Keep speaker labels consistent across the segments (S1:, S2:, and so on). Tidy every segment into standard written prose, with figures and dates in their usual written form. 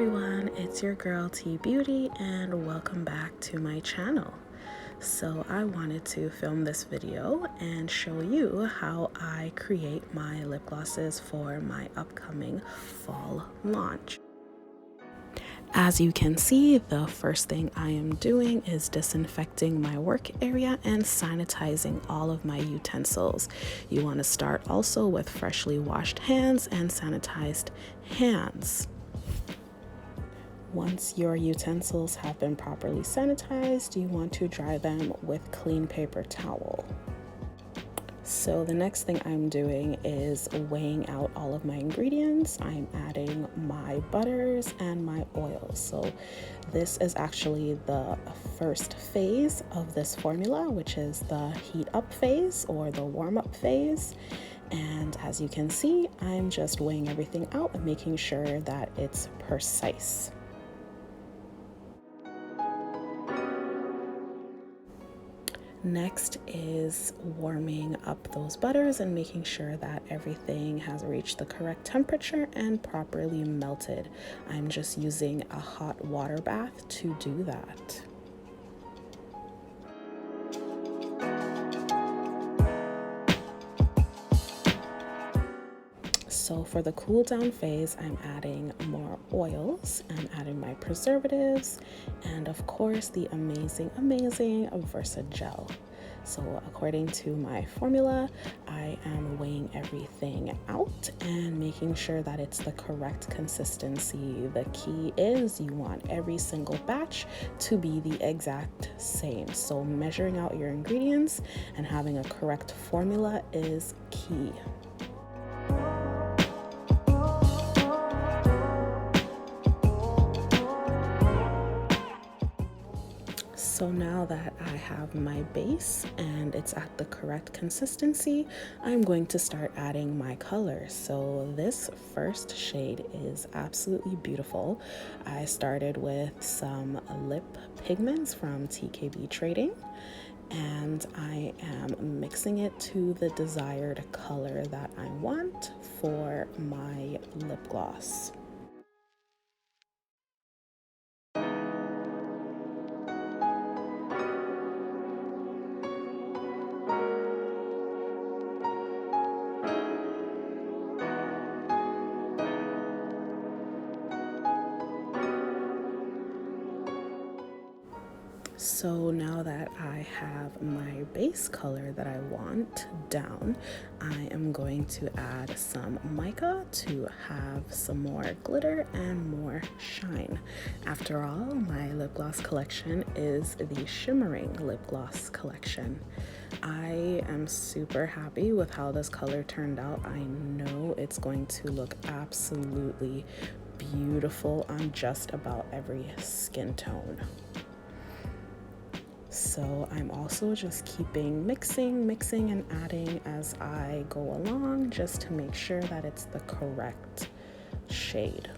S1: everyone, it's your girl T Beauty and welcome back to my channel. So I wanted to film this video and show you how I create my lip glosses for my upcoming fall launch. As you can see, the first thing I am doing is disinfecting my work area and sanitizing all of my utensils. You want to start also with freshly washed hands and sanitized hands. Once your utensils have been properly sanitized, you want to dry them with clean paper towel. So the next thing I'm doing is weighing out all of my ingredients. I'm adding my butters and my oils. So this is actually the first phase of this formula, which is the heat up phase or the warm up phase. And as you can see, I'm just weighing everything out and making sure that it's precise. Next is warming up those butters and making sure that everything has reached the correct temperature and properly melted. I'm just using a hot water bath to do that. So for the cool down phase, I'm adding more oils, I'm adding my preservatives, and of course the amazing Versagel. So according to my formula, I am weighing everything out and making sure that it's the correct consistency. The key is you want every single batch to be the exact same. So measuring out your ingredients and having a correct formula is key. So now that I have my base and it's at the correct consistency, I'm going to start adding my colors. So this first shade is absolutely beautiful. I started with some lip pigments from TKB Trading, and I am mixing it to the desired color that I want for my lip gloss. So now that I have my base color that I want down, I am going to add some mica to have some more glitter and more shine. After all, my lip gloss collection is the shimmering lip gloss collection. I am super happy with how this color turned out. I know it's going to look absolutely beautiful on just about every skin tone. So I'm also just keeping mixing and adding as I go along, just to make sure that it's the correct shade.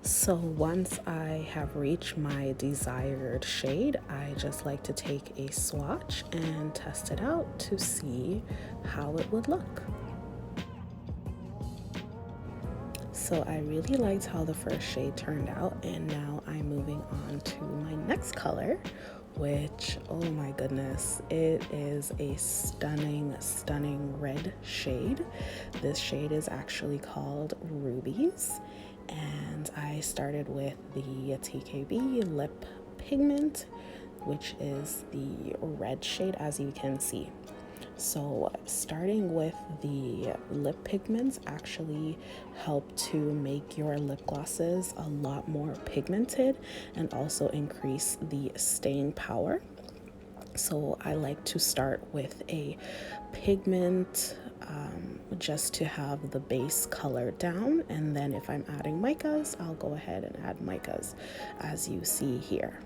S1: So once I have reached my desired shade, I just like to take a swatch and test it out to see how it would look. So I really liked how the first shade turned out, and now I'm moving on to my next color, which, oh my goodness, it is a stunning red shade. This shade is actually called Rubies, and I started with the TKB lip pigment, which is the red shade, as you can see. So starting with the lip pigments actually help to make your lip glosses a lot more pigmented and also increase the staying power. So I like to start with a pigment just to have the base color down, and then if I'm adding micas, I'll go ahead and add micas as you see here.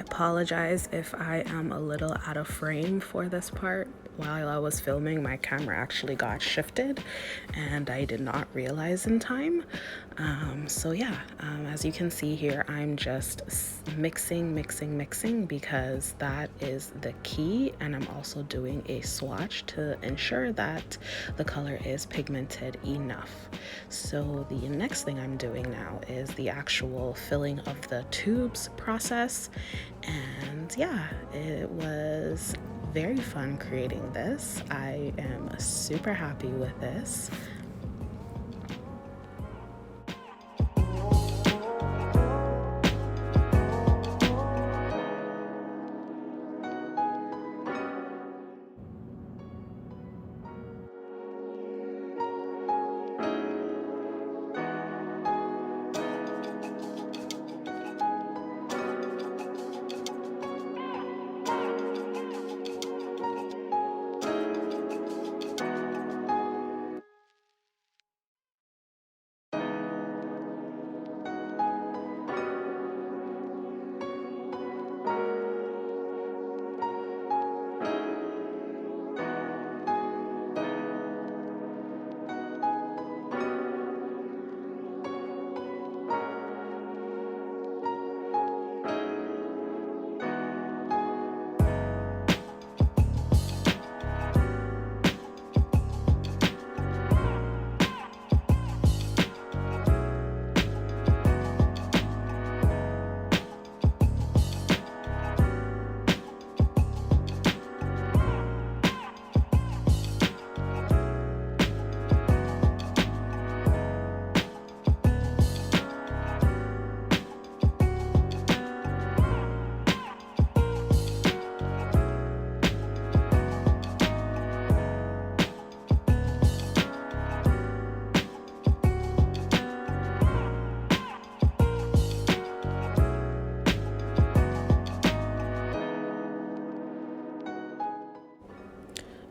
S1: Apologize if I am a little out of frame for this part. While I was filming, my camera actually got shifted and I did not realize in time. So yeah, as you can see here, I'm just mixing because that is the key, and I'm also doing a swatch to ensure that the color is pigmented enough. So the next thing I'm doing now is the actual filling of the tubes process, and yeah, it was very fun creating this. I am super happy with this.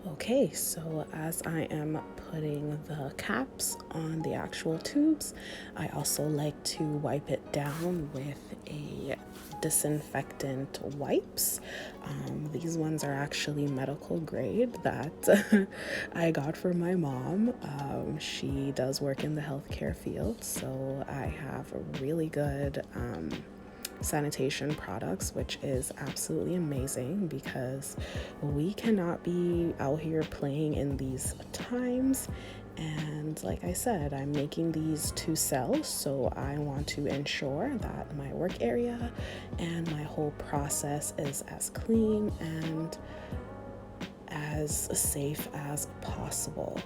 S1: Okay, so as I am putting the caps on the actual tubes, I also like to wipe it down with a disinfectant wipes. These ones are actually medical grade that I got from my mom. She does work in the healthcare field, so I have a really good sanitation products, which is absolutely amazing because we cannot be out here playing in these times. And like I said, I'm making these to sell, so I want to ensure that my work area and my whole process is as clean and as safe as possible.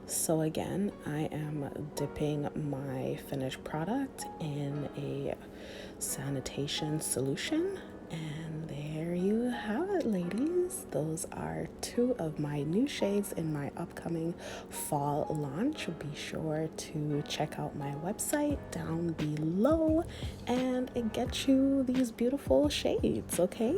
S1: So again, I am dipping my finished product in a sanitation solution, and there you have it, ladies. Those are two of my new shades in my upcoming fall launch. Be sure to check out my website down below and get you these beautiful shades, okay?